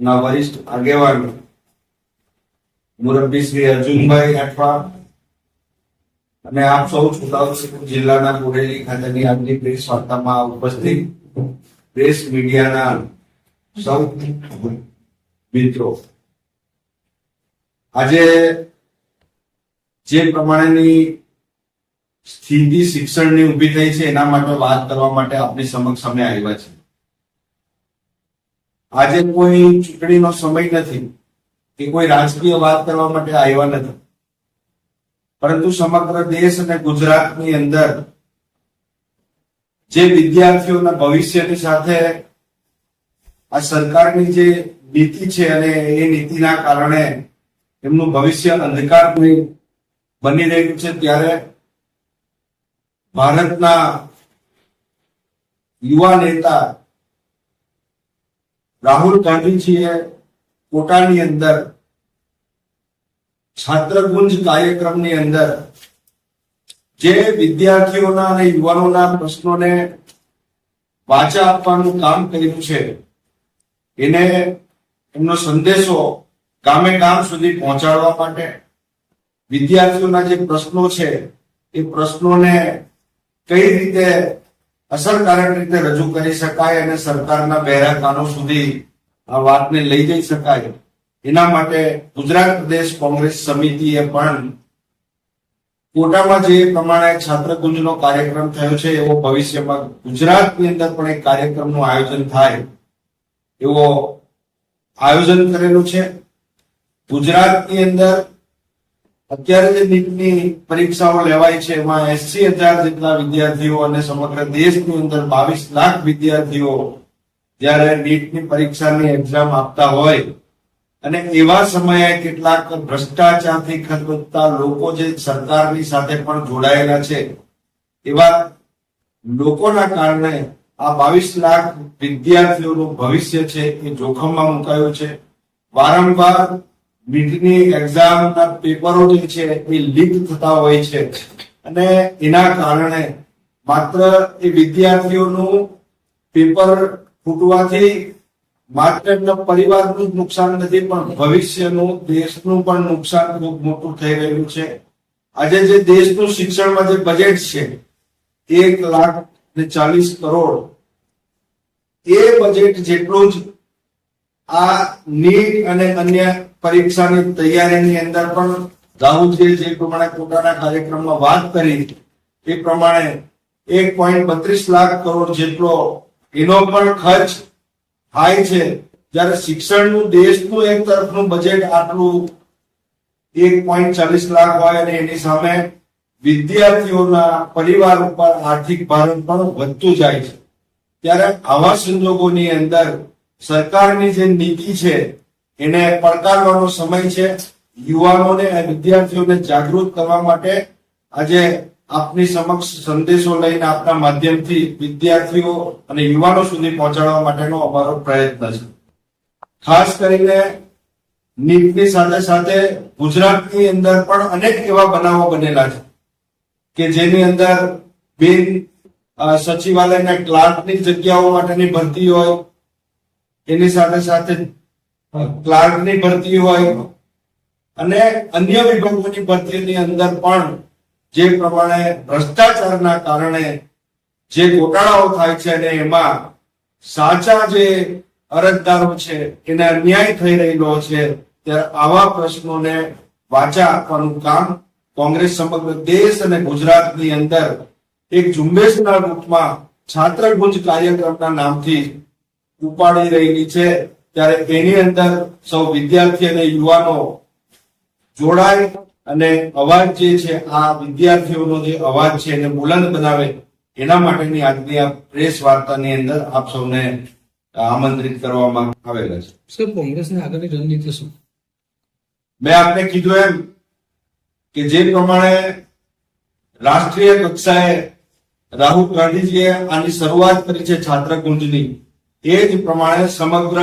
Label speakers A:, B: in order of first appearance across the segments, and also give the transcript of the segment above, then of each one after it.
A: ના વરિષ્ઠ આગેવાન મુરબ્બી શ્રી અર્જુનભાઈ રાઠવા અને આપ સૌ છોટાઉદેપુર જિલ્લાના બોડેલી ખાતેની આજની પ્રેસ વાર્તામાં ઉપસ્થિત પ્રેસ મીડિયાના સૌ મિત્રો, આજે જે પ્રમાણેની સ્થિતિ શિક્ષણની ઊભી થઈ છે એના માટે વાત કરવા માટે આપની સમક્ષ અમે આવ્યા છે. આજે કોઈ ચૂંટણીનો સમય નથી કે કોઈ રાજકીય વાત કરવા માટે આવ્યા નથી, પરંતુ સમગ્ર દેશ અને ગુજરાતની અંદર જે વિદ્યાર્થીઓના ભવિષ્યની સાથે આ સરકારની જે નીતિ છે અને એ નીતિના કારણે એમનું ભવિષ્ય અંધકારમય બની રહ્યું છે, ત્યારે ભારતના યુવા નેતા રાહુલ ગાંધીજીએ કોટાની અંદર છાત્રકુંજ કાર્યક્રમની અંદર જે વિદ્યાર્થીઓના અને યુવાનોના પ્રશ્નોને વાચા આપવાનું કામ કર્યું છે, એને એમનો સંદેશો ગામે ગામ સુધી પહોંચાડવા માટે વિદ્યાર્થીઓના જે પ્રશ્નો છે એ પ્રશ્નોને કઈ રીતે અસરકારક રીતે રજૂ કરી શકાય અને સરકારના બહેરા કાનો સુધી આ વાતને લઈ જઈ શકાય, એના માટે ગુજરાત પ્રદેશ કોંગ્રેસ સમિતિએ પણ કોટામાં જે પ્રમાણે છાત્રકુંજનો કાર્યક્રમ થયો છે એવો ભવિષ્યમાં ગુજરાતની અંદર પણ એક કાર્યક્રમનું આયોજન થાય એવો આયોજન કરેલું છે. ગુજરાતની અંદર અત્યારે જે નીટની પરીક્ષાઓ લેવાય છે એમાં 80,000 જેટલા વિદ્યાર્થીઓ અને સમગ્ર દેશની અંદર 22 લાખ વિદ્યાર્થીઓ જ્યારે નીટની પરીક્ષાની એક્ઝામ આપતા હોય અને એવા સમયે કેટલાક ભ્રષ્ટાચારથી ખતબદતા લોકો જે સરકારની સાથે પણ જોડાયેલા છે, એવા લોકોના કારણે આ 22 લાખ વિદ્યાર્થીઓનું ભવિષ્ય છે એ જોખમમાં મુકાયું છે. વારંવાર નીટની એક્ઝામના પેપરો જે છે એ લીક થતા હોય છે અને એના કારણે માત્ર એ વિદ્યાર્થીઓનું પેપર ફૂટવાથી માત્ર એમના પરિવારનું જ નુકસાન નથી, પણ ભવિષ્યનું દેશનું પણ નુકસાન ખૂબ મોટું થઈ રહ્યું છે. આજે જે દેશનું શિક્ષણમાં જે બજેટ છે 1,40,00,000 એ બજેટ જેટલું જ આ નીટ અને અન્ય પરીક્ષાની તૈયારીની અંદર પણ રાહુલજીએ જે પ્રમાણે પોતાના કાર્યક્રમમાં વાત કરી એ પ્રમાણે 1.32 લાખ કરોડ જેટલો એનો પણ ખર્ચ થાય છે. જ્યારે શિક્ષણનું દેશનું એક તરફનું બજેટ આટલું 1.40 લાખ હોય અને એની સામે વિદ્યાર્થીઓના પરિવાર ઉપર આર્થિક ભારણ પણ વધતું જાય છે, ત્યારે આવા સંજોગોની અંદર સરકારની જે નીતિ છે એને પડકારવાનો સમય છે. યુવાનોને અને વિદ્યાર્થીઓને જાગૃત કરવા માટે આજે આપની સમક્ષ સંદેશો લઈને આપના માધ્યમથી વિદ્યાર્થીઓ અને યુવાનો સુધી પહોંચાડવા માટેનો અમારો પ્રયત્ન છે. ખાસ કરીને નીટની સાથે સાથે ગુજરાતની અંદર પણ અનેક એવા બનાવો બનેલા છે કે જેની અંદર બિન સચિવાલયના ક્લાર્કની જગ્યાઓ માટેની ભરતી હોય, એની સાથે સાથે ક્લાર્કની ભરતી હોય અને અન્ય વિભાગોની ભરતીની અંદર પણ જે પ્રમાણે ભ્રષ્ટાચારના કારણે જે ગોટાળાઓ થાય છે અને એમાં સાચા જે અરજદારો છે એને અન્યાય થઈ રહેલો છે, ત્યારે આવા પ્રશ્નોને વાચા આપવાનું કામ કોંગ્રેસ સમગ્ર દેશ અને ગુજરાતની અંદર એક ઝુંબેશના રૂપમાં છાત્રકુંજ કાર્યક્રમના નામથી ઉપાડી રહેલી છે. ત્યારે એની અંદર સૌ વિદ્યાર્થી અને યુવાનો જોડાય અને અવાજ જે છે આ વિદ્યાર્થીઓનો જે અવાજ છે એને બુલંદ બનાવે, એના માટેની આજની આ પ્રેસ વાર્તાની અંદર આપ સૌને આમંત્રિત કરવામાં આવેલા છે.
B: સર, કોંગ્રેસની આગળની રણનીતિ શું?
A: મેં આપને કીધું એમ કે જે પ્રમાણે રાષ્ટ્રીય કક્ષાએ રાહુલ ગાંધીજીએ આની શરૂઆત કરી છે છાત્રકુંજની, એ જ પ્રમાણે સમગ્ર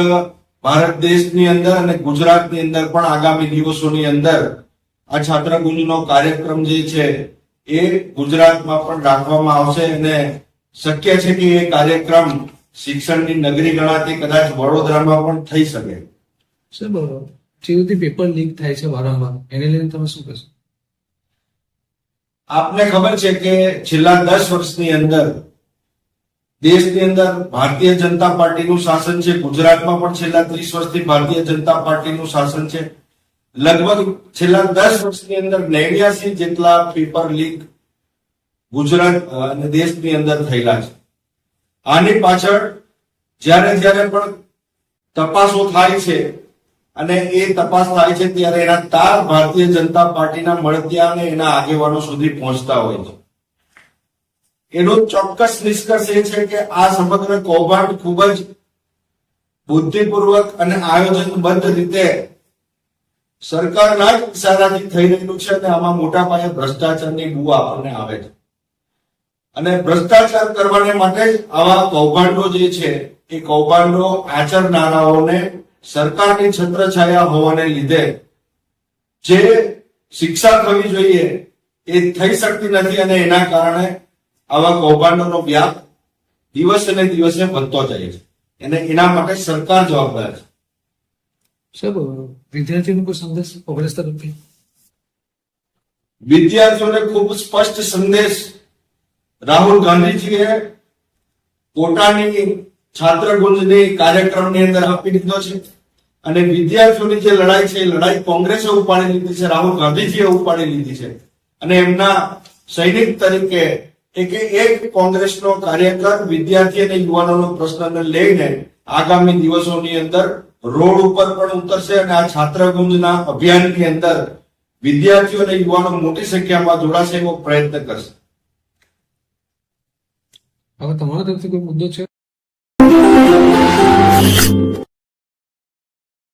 A: ભારત દેશની અંદર અને ગુજરાતની અંદર પણ આગામી દિવસોની અંદર આ છાત્રકુંજનો કાર્યક્રમ જે છે એ ગુજરાતમાં પણ રાખવામાં આવશે અને શક્ય છે કે એ કાર્યક્રમ શિક્ષણની નગરી ગણાતી કદાચ વડોદરામાં પણ થઈ શકે.
B: સાહેબ જે રીતે પેપર લીક થાય છે વારંવાર એને લઈને તમે શું કહેશો?
A: આપને ખબર છે કે છેલ્લા 10 વર્ષની અંદર દેશની અંદર ભારતીય જનતા પાર્ટીનું શાસન છે. ગુજરાતમાં પણ છેલ્લા 30 વર્ષથી ભારતીય જનતા પાર્ટીનું શાસન છે. લગભગ છેલ્લા 10 વર્ષની અંદર 89 જેટલા પેપર લીક ગુજરાત અને દેશની અંદર થયેલા છે. આની પાછળ જ્યારે પણ તપાસો થાય છે અને એ તપાસ થાય છે ત્યારે એના તાર ભારતીય જનતા પાર્ટીના મળતિયા અને એના આગેવાનો સુધી પહોંચતા હોય છે. એનો ચોક્કસ નિષ્કર્ષ એ છે કે આ સમગ્ર કૌભાંડ ખૂબ જ બુદ્ધિપૂર્વક અને આયોજનબદ્ધ રીતે સરકારના જ ઇશારાથી થઈ રહેલું છે અને આમાં મોટા પાયે ભ્રષ્ટાચારની બૂ આપણને આવે છે. અને ભ્રષ્ટાચાર કરવાને માટે જ આવા કૌભાંડો જે છે એ કૌભાંડો આચરનારાઓને સરકારની છત્રછાયા હોવાને લીધે જે શિક્ષા થવી જોઈએ એ થઈ શકતી નથી અને એના કારણે આવા કૌભાંડોનો વ્યાપ દિવસે ને દિવસે વધતો જાય છે અને એના માટે સરકાર જવાબદાર છે.
B: સાહેબ વિદ્યાર્થીઓનો કોઈ સંદેશ કોંગ્રેસ તરફથી?
A: વિદ્યાર્થીઓને ખૂબ સ્પષ્ટ સંદેશ રાહુલ ગાંધીજીએ પોતાની છાત્રગુંજની કાર્યક્રમની અંદર આપી દીધો છે અને વિદ્યાર્થીઓની જે લડાઈ છે એ લડાઈ કોંગ્રેસે ઉપાડી લીધી છે, રાહુલ ગાંધીજીએ ઉપાડી લીધી છે અને એમના સૈનિક તરીકે એક કોંગ્રેસનો કાર્યકર વિદ્યાર્થી અને યુવાનોનો પ્રશ્નને લઈને આગામી દિવસોની અંદર રોડ ઉપર પણ ઉતરશે અને આ છાત્રગુંજના અભિયાનની અંદર વિદ્યાર્થીઓ અને યુવાનો મોટી સંખ્યામાં જોડાશે એવો પ્રયત્ન કરશે.
B: હવે તમારા તરફથી કોઈ મુદ્દો છે?